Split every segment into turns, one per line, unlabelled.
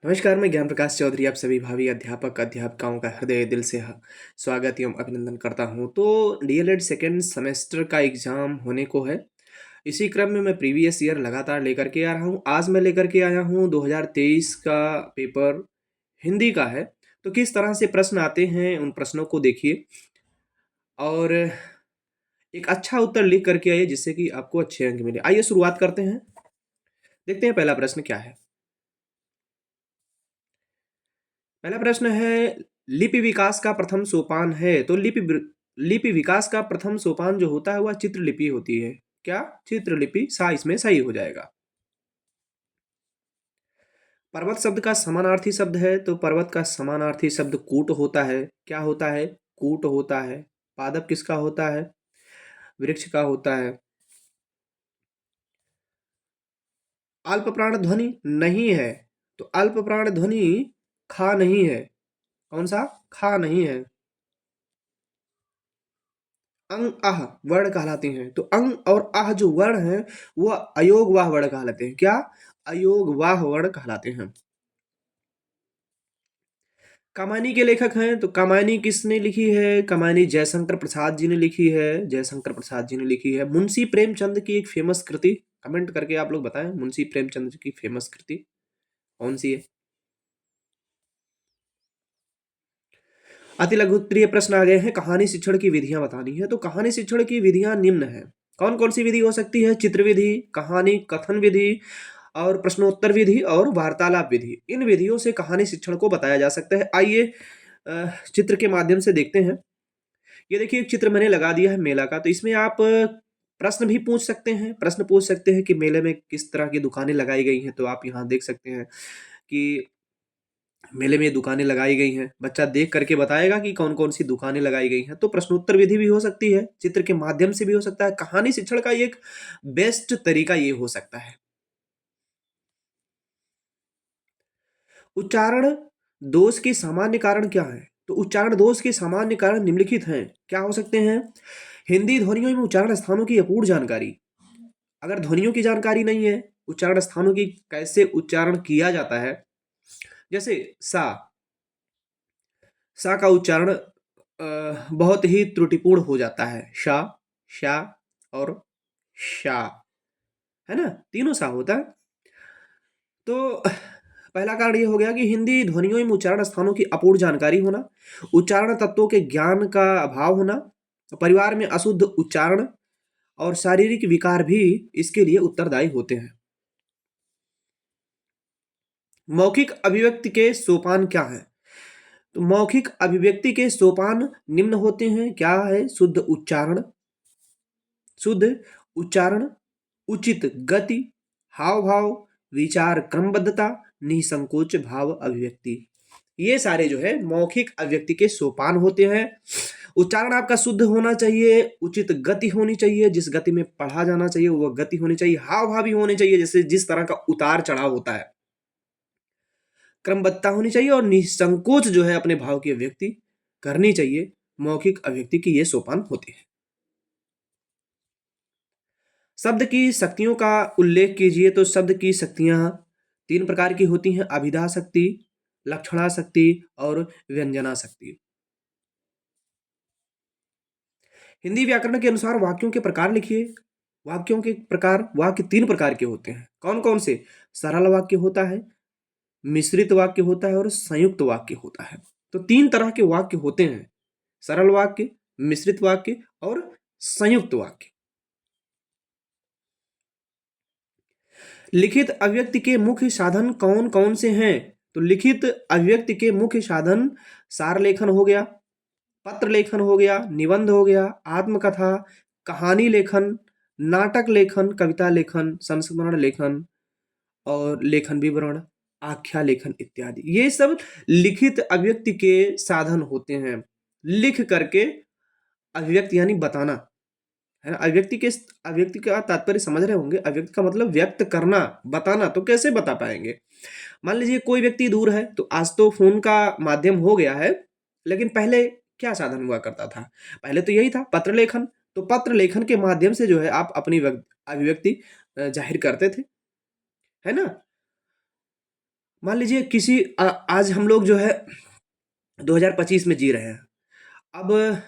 नमस्कार, मैं ज्ञान प्रकाश चौधरी आप सभी भावी अध्यापक, अध्यापिकाओं का हृदय दिल से स्वागत एवं अभिनंदन करता हूँ। तो डीएलएड सेकंड सेमेस्टर का एग्ज़ाम होने को है। इसी क्रम में मैं प्रीवियस ईयर लगातार लेकर के आ रहा हूँ। आज मैं लेकर के आया हूँ 2023 का पेपर हिंदी का है। तो किस तरह से प्रश्न आते हैं, उन प्रश्नों को देखिए और एक अच्छा उत्तर लिख करके आइए जिससे कि आपको अच्छे अंक मिले। आइए शुरुआत करते हैं। देखते हैं पहला प्रश्न क्या है। पहला प्रश्न है, लिपि विकास का प्रथम सोपान है। तो लिपि विकास का प्रथम सोपान जो होता है वह चित्रलिपि होती है। क्या? चित्रलिपि। सा इसमें सही हो जाएगा। पर्वत शब्द का समानार्थी शब्द है, तो पर्वत का समानार्थी शब्द कूट होता है। क्या होता है? कूट होता है। पादप किसका होता है? वृक्ष का होता है। अल्प प्राण ध्वनि नहीं है, तो अल्प प्राण ध्वनि खा नहीं है। कौन सा? खा नहीं है। अंग आह वर्ण कहलाते हैं, तो अंग और आह जो वर्ण हैं वह अयोगवाह वर्ण कहलाते हैं। क्या? अयोगवाह वर्ण कहलाते हैं। कामायनी के लेखक हैं, तो कामायनी किसने लिखी है? कामायनी जयशंकर प्रसाद जी ने लिखी है। जयशंकर प्रसाद जी ने लिखी है। मुंशी प्रेमचंद की एक फेमस कृति, कमेंट करके आप लोग बताएं, मुंशी प्रेमचंद की फेमस कृति कौन सी है? अति लघु उत्तरीय प्रश्न आ गए हैं। कहानी शिक्षण की विधियां बतानी है, तो कहानी शिक्षण की विधियां निम्न है। कौन कौन सी विधि हो सकती है? चित्र विधि, कहानी कथन विधि और प्रश्नोत्तर विधि और वार्तालाप विधि। इन विधियों से कहानी शिक्षण को बताया जा सकता है। आइए चित्र के माध्यम से देखते हैं। ये देखिए, एक चित्र मैंने लगा दिया है मेला का, तो इसमें आप प्रश्न भी पूछ सकते हैं। प्रश्न पूछ सकते हैं कि मेले में किस तरह की दुकानें लगाई गई हैं, तो आप यहाँ देख सकते हैं कि मेले में दुकानें लगाई गई हैं। बच्चा देख करके बताएगा कि कौन-कौन सी दुकानें लगाई गई हैं। तो प्रश्नोत्तर विधि भी हो सकती है, चित्र के माध्यम से भी हो सकता है। कहानी शिक्षण का एक बेस्ट तरीका ये हो सकता है। उच्चारण दोष के सामान्य कारण क्या हैं? तो उच्चारण दोष के सामान्य कारण निम्नलिखित हैं। क्या हो सकते हैं? हिंदी ध्वनियों में उच्चारण स्थानों की अपूर्ण जानकारी। अगर ध्वनियों की जानकारी नहीं है, उच्चारण स्थानों की कैसे उच्चारण किया जाता है, जैसे सा, सा का उच्चारण बहुत ही त्रुटिपूर्ण हो जाता है। शा, शा और शा, है ना? तीनों सा होता है। तो पहला कारण ये हो गया कि हिंदी ध्वनियों में उच्चारण स्थानों की अपूर्ण जानकारी होना, उच्चारण तत्वों के ज्ञान का अभाव होना, परिवार में अशुद्ध उच्चारण और शारीरिक विकार भी इसके लिए उत्तरदायी होते हैं। मौखिक अभिव्यक्ति के सोपान क्या हैं? तो मौखिक अभिव्यक्ति के सोपान निम्न होते हैं। क्या है? शुद्ध उच्चारण, शुद्ध उच्चारण, उचित गति, हाव भाव, विचार क्रमबद्धता, निसंकोच भाव अभिव्यक्ति। ये सारे जो है मौखिक अभिव्यक्ति के सोपान होते हैं। उच्चारण आपका शुद्ध होना चाहिए, उचित गति होनी चाहिए, जिस गति में पढ़ा जाना चाहिए वह गति होनी चाहिए, हाव भाव भी होने चाहिए, जैसे जिस तरह का उतार चढ़ाव होता है, क्रमबद्धता होनी चाहिए और निसंकोच जो है अपने भाव की अभिव्यक्ति करनी चाहिए। मौखिक अभिव्यक्ति की ये सोपान होते हैं। शब्द की शक्तियों का उल्लेख कीजिए। तो शब्द की शक्तियां तीन प्रकार की होती हैं: अभिधा शक्ति, लक्षणा शक्ति और व्यंजना शक्ति। हिंदी व्याकरण के अनुसार वाक्यों के प्रकार लिखिए। वाक्यों के प्रकार, वाक्य तीन प्रकार के होते हैं। कौन कौन से? सरल वाक्य होता है, मिश्रित वाक्य होता है और संयुक्त वाक्य होता है। तो तीन तरह के वाक्य होते हैं: सरल वाक्य, मिश्रित वाक्य और संयुक्त वाक्य। लिखित अभिव्यक्ति के मुख्य साधन कौन कौन से हैं? तो लिखित अभिव्यक्ति के मुख्य साधन सार लेखन हो गया, पत्र लेखन हो गया, निबंध हो गया, आत्मकथा, कहानी लेखन, नाटक लेखन, कविता लेखन, संस्मरण लेखन और लेखन विवरण, आख्या लेखन इत्यादि। ये सब लिखित अभिव्यक्ति के साधन होते हैं। लिख करके अभिव्यक्ति यानी बताना, है ना? अभिव्यक्ति का तात्पर्य समझ रहे होंगे। अभिव्यक्ति का मतलब व्यक्त करना, बताना। तो कैसे बता पाएंगे? मान लीजिए कोई व्यक्ति दूर है, तो आज तो फोन का माध्यम हो गया है, लेकिन पहले क्या साधन हुआ करता था? पहले तो यही था, पत्र लेखन। तो पत्र लेखन के माध्यम से जो है आप अपनी अभिव्यक्ति जाहिर करते थे, है ना? मान लीजिए आज हम लोग जो है 2025 में जी रहे हैं। अब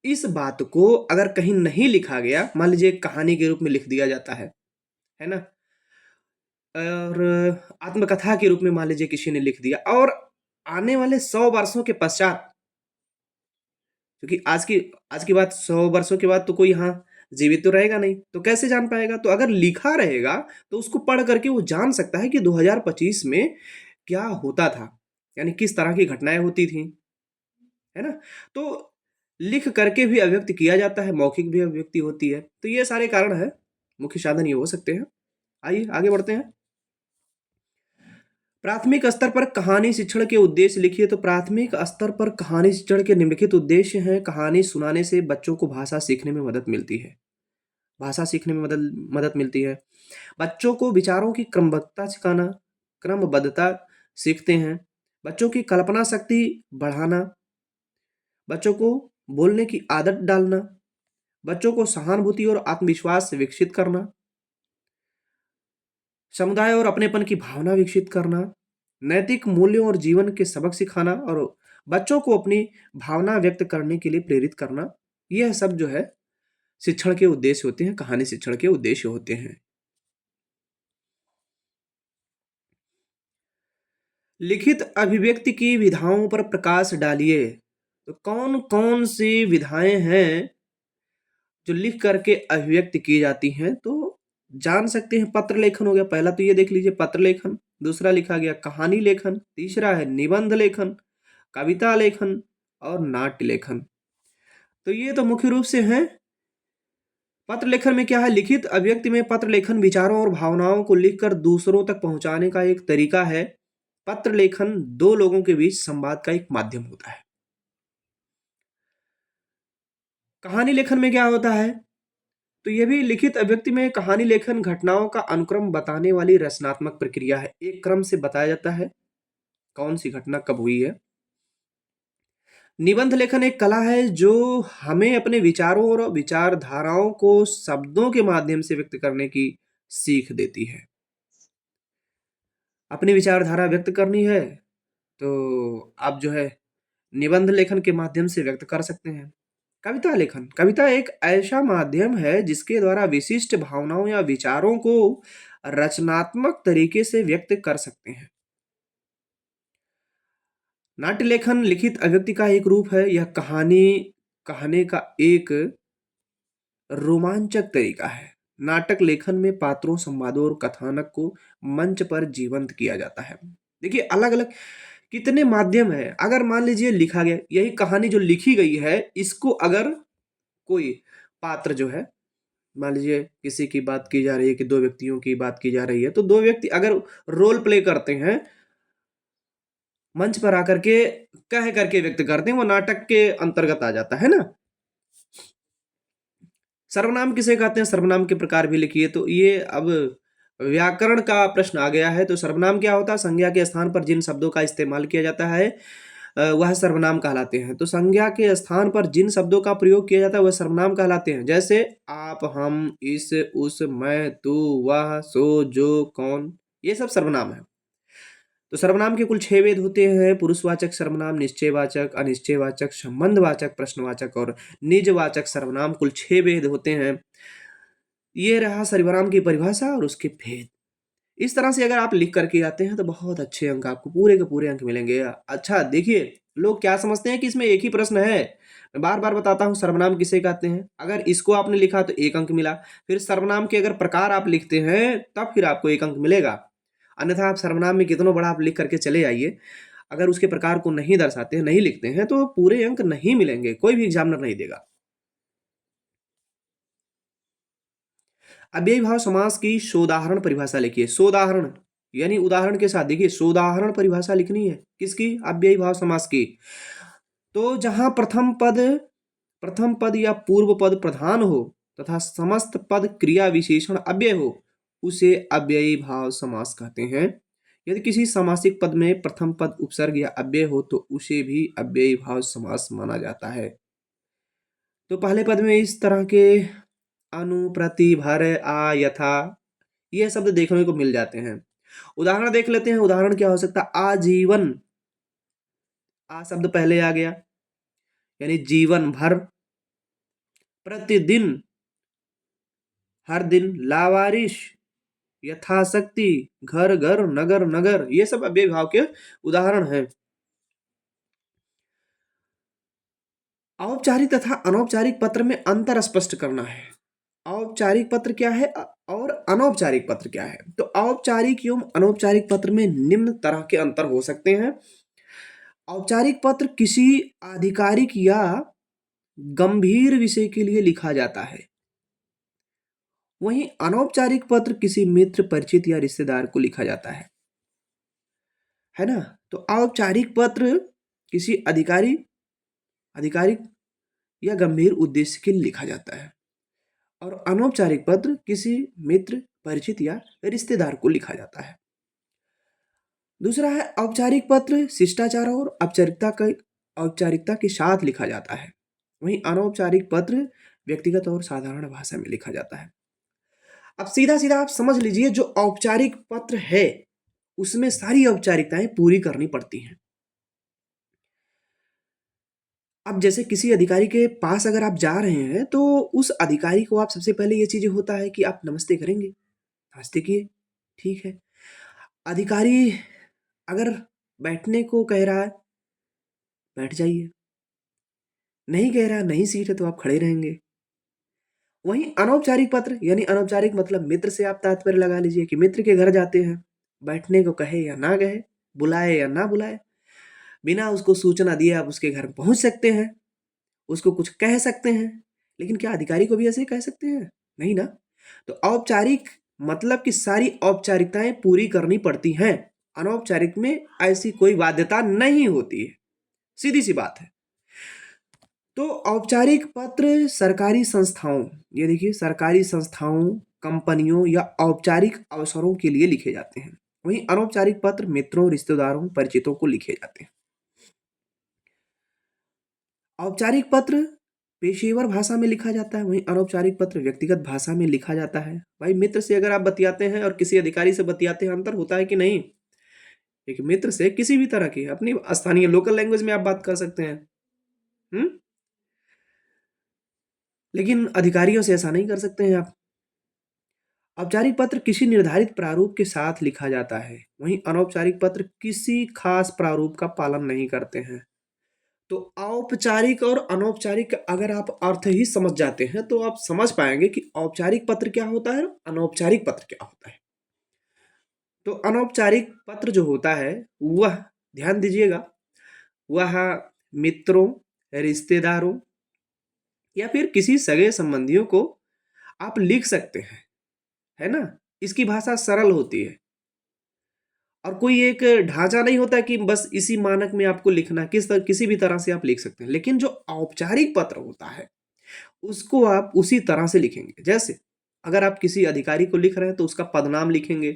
इस बात को अगर कहीं नहीं लिखा गया, मान लीजिए कहानी के रूप में लिख दिया जाता है ना? और आत्मकथा के रूप में मान लीजिए किसी ने लिख दिया, और आने वाले 100 वर्षों के पश्चात, क्योंकि आज की बात 100 वर्षों के बाद तो कोई यहाँ जीवित तो रहेगा नहीं, तो कैसे जान पाएगा? तो अगर लिखा रहेगा तो उसको पढ़ करके वो जान सकता है कि 2025 में क्या होता था, यानी किस तरह की घटनाएं होती थी, है ना? तो लिख करके भी अभिव्यक्त किया जाता है, मौखिक भी अभिव्यक्ति होती है। तो ये सारे कारण है, मुख्य साधन ये हो सकते हैं। आइए आगे बढ़ते हैं। प्राथमिक स्तर पर कहानी शिक्षण के उद्देश्य लिखिए। तो प्राथमिक स्तर पर कहानी शिक्षण के निम्नलिखित उद्देश्य हैं। कहानी सुनाने से बच्चों को भाषा सीखने में मदद मिलती है। भाषा सीखने में मदद मदद मिलती है। बच्चों को विचारों की क्रमबद्धता सिखाना, क्रमबद्धता सीखते हैं। बच्चों की कल्पना शक्ति बढ़ाना, बच्चों को बोलने की आदत डालना, बच्चों को सहानुभूति और आत्मविश्वास से विकसित करना, समुदाय और अपनेपन की भावना विकसित करना, नैतिक मूल्यों और जीवन के सबक सिखाना, और बच्चों को अपनी भावना व्यक्त करने के लिए प्रेरित करना। यह सब जो है शिक्षण के उद्देश्य होते हैं, कहानी शिक्षण के उद्देश्य होते हैं। लिखित अभिव्यक्ति की विधाओं पर प्रकाश डालिए। तो कौन कौन सी विधाएं हैं जो लिख करके अभिव्यक्त की जाती हैं? तो जान सकते हैं, पत्र लेखन हो गया पहला, तो ये देख लीजिए पत्र लेखन। दूसरा लिखा गया कहानी लेखन। तीसरा है निबंध लेखन, कविता लेखन और नाट्य लेखन। तो ये तो मुख्य रूप से हैं। पत्र लेखन में क्या है? लिखित अभिव्यक्ति में पत्र लेखन विचारों और भावनाओं को लिखकर दूसरों तक पहुंचाने का एक तरीका है। पत्र लेखन दो लोगों के बीच संवाद का एक माध्यम होता है। कहानी लेखन में क्या होता है? तो यह भी लिखित अभिव्यक्ति में कहानी लेखन घटनाओं का अनुक्रम बताने वाली रचनात्मक प्रक्रिया है। एक क्रम से बताया जाता है कौन सी घटना कब हुई है। निबंध लेखन एक कला है जो हमें अपने विचारों और विचारधाराओं को शब्दों के माध्यम से व्यक्त करने की सीख देती है। अपनी विचारधारा व्यक्त करनी है तो आप जो है निबंध लेखन के माध्यम से व्यक्त कर सकते हैं। कविता लेखन, कविता एक ऐसा माध्यम है जिसके द्वारा विशिष्ट भावनाओं या विचारों को रचनात्मक तरीके से व्यक्त कर सकते हैं। नाट्य लेखन लिखित अभिव्यक्ति का एक रूप है। यह कहानी कहने का एक रोमांचक तरीका है। नाटक लेखन में पात्रों, संवादों और कथानक को मंच पर जीवंत किया जाता है। देखिए अलग अलग कितने माध्यम है। अगर मान लीजिए लिखा गया, यही कहानी जो लिखी गई है, इसको अगर कोई पात्र जो है, मान लीजिए किसी की बात की जा रही है कि दो व्यक्तियों की बात की जा रही है, तो दो व्यक्ति अगर रोल प्ले करते हैं, मंच पर आकर के कह करके व्यक्त करते हैं, वो नाटक के अंतर्गत आ जाता है ना। सर्वनाम किसे कहते हैं? सर्वनाम के प्रकार भी लिखिए। तो ये अब व्याकरण का प्रश्न आ गया है। तो सर्वनाम क्या होता है? संज्ञा के स्थान पर जिन शब्दों का इस्तेमाल किया जाता है वह सर्वनाम कहलाते हैं। तो संज्ञा के स्थान पर जिन शब्दों का प्रयोग किया जाता है वह सर्वनाम कहलाते हैं। जैसे आप, हम, इस, उस, मैं, तू, वह, सो, जो, कौन, ये सब सर्वनाम है। तो सर्वनाम के कुल 6 भेद होते हैं। पुरुषवाचक सर्वनाम, निश्चयवाचक, अनिश्चयवाचक, संबंधवाचक, प्रश्नवाचक और निजवाचक सर्वनाम, कुल 6 भेद होते हैं। ये रहा सर्वनाम की परिभाषा और उसके भेद। इस तरह से अगर आप लिख करके आते हैं तो बहुत अच्छे अंक, आपको पूरे के पूरे अंक मिलेंगे। अच्छा देखिए, लोग क्या समझते हैं कि इसमें एक ही प्रश्न है। मैं बार बार बताता हूँ, सर्वनाम किसे कहते हैं। अगर इसको आपने लिखा तो 1 अंक मिला। फिर सर्वनाम के अगर प्रकार आप लिखते हैं तब फिर आपको 1 अंक मिलेगा। अन्यथा आप सर्वनाम में कितनों बड़ा आप लिख करके चले आइए, अगर उसके प्रकार को नहीं दर्शाते हैं, नहीं लिखते हैं, तो पूरे अंक नहीं मिलेंगे, कोई भी एग्जामिनर नहीं देगा। अव्ययी भाव समास की सोदाहरण परिभाषा लिखिए। सोदाहरण यानी उदाहरण के साथ, देखिए सोदाहरण परिभाषा लिखनी है किसकी? अव्ययी भाव समास की। तो जहां प्रथम पद या पूर्व पद प्रधान हो तथा समस्त पद क्रिया विशेषण अव्यय हो, उसे अव्ययी भाव समास कहते हैं। यदि किसी समासिक पद में प्रथम पद उपसर्ग या अव्यय हो तो उसे भी अव्ययी भाव समास माना जाता है। तो पहले पद में इस तरह के अनु, प्रति, भर, आ, यथा, ये शब्द देखने को मिल जाते हैं। उदाहरण देख लेते हैं। उदाहरण क्या हो सकता है? आजीवन, आ शब्द पहले आ गया, यानी जीवन भर। प्रतिदिन, हर दिन। लावारिश, यथाशक्ति, घर घर, नगर नगर, ये सब अव्ययी भाव के उदाहरण हैं। औपचारिक तथा अनौपचारिक पत्र में अंतर स्पष्ट करना है। औपचारिक पत्र क्या है और अनौपचारिक पत्र क्या है? तो औपचारिक एवं अनौपचारिक पत्र में निम्न तरह के अंतर हो सकते हैं। औपचारिक पत्र किसी आधिकारिक या गंभीर विषय के लिए लिखा जाता है। वहीं अनौपचारिक पत्र किसी मित्र, परिचित या रिश्तेदार को लिखा जाता है ना। तो औपचारिक पत्र किसी आधिकारिक या गंभीर उद्देश्य के लिए लिखा जाता है और अनौपचारिक पत्र किसी मित्र, परिचित या रिश्तेदार को लिखा जाता है। दूसरा है औपचारिक पत्र शिष्टाचार और औपचारिकता के साथ लिखा जाता है। वहीं अनौपचारिक पत्र व्यक्तिगत और साधारण भाषा में लिखा जाता है। अब सीधा सीधा आप समझ लीजिए, जो औपचारिक पत्र है उसमें सारी औपचारिकताएं पूरी करनी पड़ती हैं। अब जैसे किसी अधिकारी के पास अगर आप जा रहे हैं तो उस अधिकारी को आप सबसे पहले ये चीजें होता है कि आप नमस्ते करेंगे, नमस्ते किए, ठीक है। अधिकारी अगर बैठने को कह रहा है, बैठ जाइए। नहीं कह रहा, नहीं सीट है तो आप खड़े रहेंगे। वहीं अनौपचारिक पत्र, यानी अनौपचारिक मतलब मित्र से आप तात्पर्य लगा लीजिए कि मित्र के घर जाते हैं, बैठने को कहे या ना कहे, बुलाए या ना बुलाए, बिना उसको सूचना दिए आप उसके घर पहुंच सकते हैं, उसको कुछ कह सकते हैं। लेकिन क्या अधिकारी को भी ऐसे ही कह सकते हैं? नहीं ना। तो औपचारिक मतलब कि सारी औपचारिकताएं पूरी करनी पड़ती हैं। अनौपचारिक में ऐसी कोई बाध्यता नहीं होती है, सीधी सी बात है। तो औपचारिक पत्र सरकारी संस्थाओं, ये देखिए सरकारी संस्थाओं, कंपनियों या औपचारिक अवसरों के लिए लिखे जाते हैं। वहीं अनौपचारिक पत्र मित्रों, रिश्तेदारों, परिचितों को लिखे जाते हैं। औपचारिक पत्र पेशेवर भाषा में लिखा जाता है, वहीं अनौपचारिक पत्र व्यक्तिगत भाषा में लिखा जाता है। भाई मित्र से अगर आप बतियाते हैं और किसी अधिकारी से बतियाते हैं, अंतर होता है कि नहीं? एक मित्र से किसी भी तरह की अपनी स्थानीय लोकल लैंग्वेज में आप बात कर सकते हैं, हम्म। लेकिन अधिकारियों से ऐसा नहीं कर सकते हैं आप। औपचारिक पत्र किसी निर्धारित प्रारूप के साथ लिखा जाता है, वहीं अनौपचारिक पत्र किसी खास प्रारूप का पालन नहीं करते हैं। तो औपचारिक और अनौपचारिक अगर आप अर्थ ही समझ जाते हैं तो आप समझ पाएंगे कि औपचारिक पत्र क्या होता है और अनौपचारिक पत्र क्या होता है। तो अनौपचारिक पत्र जो होता है वह, ध्यान दीजिएगा, वह मित्रों, रिश्तेदारों या फिर किसी सगे संबंधियों को आप लिख सकते हैं, है ना। इसकी भाषा सरल होती है और कोई एक ढांचा नहीं होता कि बस इसी मानक में आपको लिखना, किसी भी तरह से आप लिख सकते हैं। लेकिन जो औपचारिक पत्र होता है उसको आप उसी तरह से लिखेंगे। जैसे अगर आप किसी अधिकारी को लिख रहे हैं तो उसका पदनाम लिखेंगे,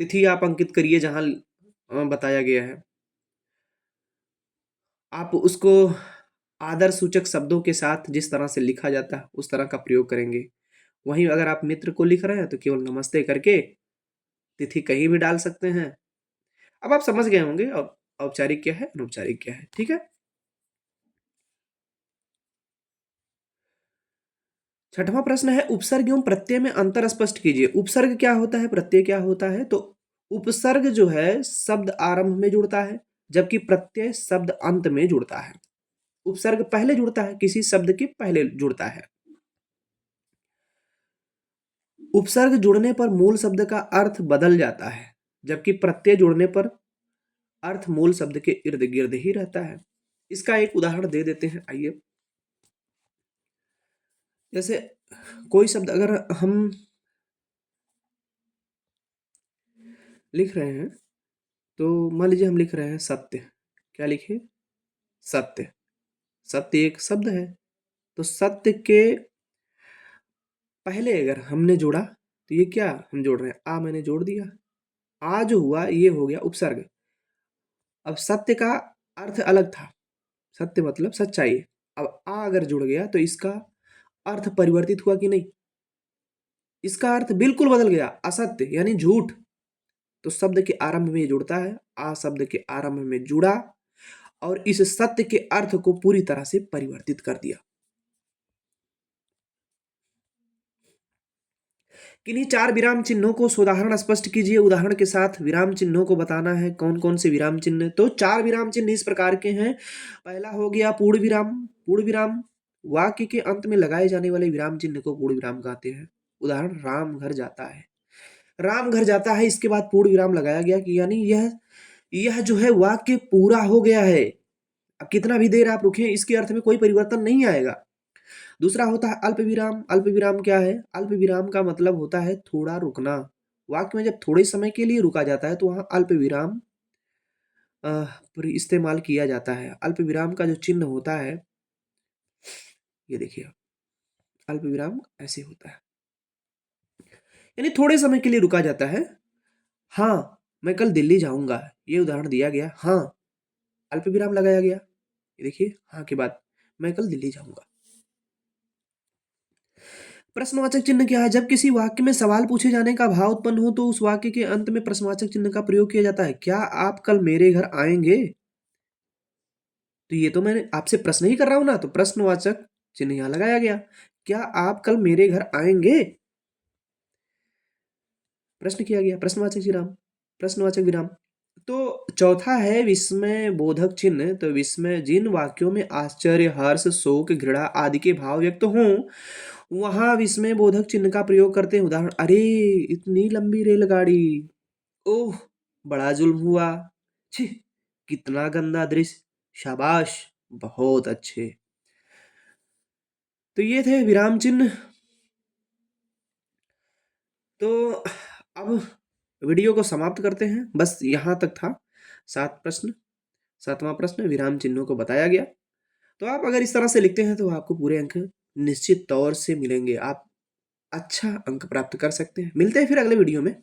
तिथि आप अंकित करिए जहां बताया गया है। आप उसको आदर सूचक शब्दों के साथ जिस तरह से लिखा जाता है उस तरह का प्रयोग करेंगे। वहीं अगर आप मित्र को लिख रहे हैं तो केवल नमस्ते करके तिथि कहीं भी डाल सकते हैं। अब आप समझ गए होंगे औपचारिक क्या है, अनौपचारिक क्या है, ठीक है। छठवां प्रश्न है उपसर्ग एवं प्रत्यय में अंतर स्पष्ट कीजिए। उपसर्ग क्या होता है, प्रत्यय क्या होता है? तो उपसर्ग जो है शब्द आरंभ में जुड़ता है, जबकि प्रत्यय शब्द अंत में जुड़ता है। उपसर्ग पहले जुड़ता है, किसी शब्द के पहले जुड़ता है। उपसर्ग जुड़ने पर मूल शब्द का अर्थ बदल जाता है, जबकि प्रत्यय जुड़ने पर अर्थ मूल शब्द के इर्द गिर्द ही रहता है। इसका एक उदाहरण दे देते हैं, आइए। जैसे कोई शब्द अगर हम लिख रहे हैं तो मान लीजिए हम लिख रहे हैं सत्य। क्या लिखे? सत्य। सत्य एक शब्द है, तो सत्य के पहले अगर हमने जोड़ा तो ये क्या हम जोड़ रहे हैं? आ मैंने जोड़ दिया, आ जो हुआ ये हो गया उपसर्ग। अब सत्य का अर्थ अलग था, सत्य मतलब सच्चाई। अब आ अगर जुड़ गया तो इसका अर्थ परिवर्तित हुआ कि नहीं? इसका अर्थ बिल्कुल बदल गया, असत्य यानी झूठ। तो शब्द के आरंभ में जुड़ता है, आ शब्द के आरंभ में जुड़ा और इस सत्य के अर्थ को पूरी तरह से परिवर्तित कर दिया। किन्हीं 4 विराम चिन्हों को उदाहरण स्पष्ट कीजिए। उदाहरण के साथ विराम चिन्हों को बताना है, कौन कौन से विराम चिन्ह। तो 4 विराम चिन्ह इस प्रकार के हैं। पहला हो गया पूर्ण विराम। पूर्ण विराम वाक्य के अंत में लगाए जाने वाले विराम चिन्ह को पूर्ण विराम कहते हैं। उदाहरण, राम घर जाता है। राम घर जाता है, इसके बाद पूर्ण विराम लगाया गया कि यानी यह जो है वाक्य पूरा हो गया है। अब कितना भी देर आप रुके, इसके अर्थ में कोई परिवर्तन नहीं आएगा। दूसरा होता है अल्प विराम। अल्प विराम क्या है? अल्प विराम का मतलब होता है थोड़ा रुकना। वाक्य में जब थोड़े समय के लिए रुका जाता है तो वहां अल्प विराम इस्तेमाल किया जाता है। अल्प विराम का जो चिन्ह होता है, ये देखिए, अल्प विराम ऐसे होता है, यानी थोड़े समय के लिए रुका जाता है। हाँ, मैं कल दिल्ली जाऊंगा, ये उदाहरण दिया गया। हाँ, अल्प विराम लगाया गया। ये देखिए, हाँ के बाद मैं कल दिल्ली जाऊंगा। प्रश्नवाचक चिन्ह क्या है? जब किसी वाक्य में सवाल पूछे जाने का भाव उत्पन्न हो तो उस वाक्य के अंत में प्रश्नवाचक चिन्ह का प्रयोग किया जाता है। क्या आप कल मेरे घर आएंगे? तो ये तो मैंने आपसे प्रश्न ही कर रहा हूं ना, तो प्रश्नवाचक चिन्ह यहां लगाया गया। क्या आप कल मेरे घर आएंगे? प्रश्न किया गया, प्रश्नवाचक विराम। प्रश्नवाचक विराम। तो चौथा है विस्मय बोधक चिन्ह। तो विस्मय, जिन वाक्यों में आश्चर्य, हर्ष, शोक, घृणा आदि के भाव व्यक्त हों वहां विस्मय बोधक चिन्ह का प्रयोग करते हैं। उदाहरण, अरे इतनी लंबी रेलगाड़ी, ओह बड़ा जुल्म हुआ, छी कितना गंदा दृश्य, शाबाश बहुत अच्छे। तो ये थे विराम चिन्ह। तो अब वीडियो को समाप्त करते हैं। बस यहाँ तक था 7 प्रश्न। 7वां प्रश्न विराम चिन्हों को बताया गया। तो आप अगर इस तरह से लिखते हैं तो आपको पूरे अंक निश्चित तौर से मिलेंगे। आप अच्छा अंक प्राप्त कर सकते हैं। मिलते हैं फिर अगले वीडियो में।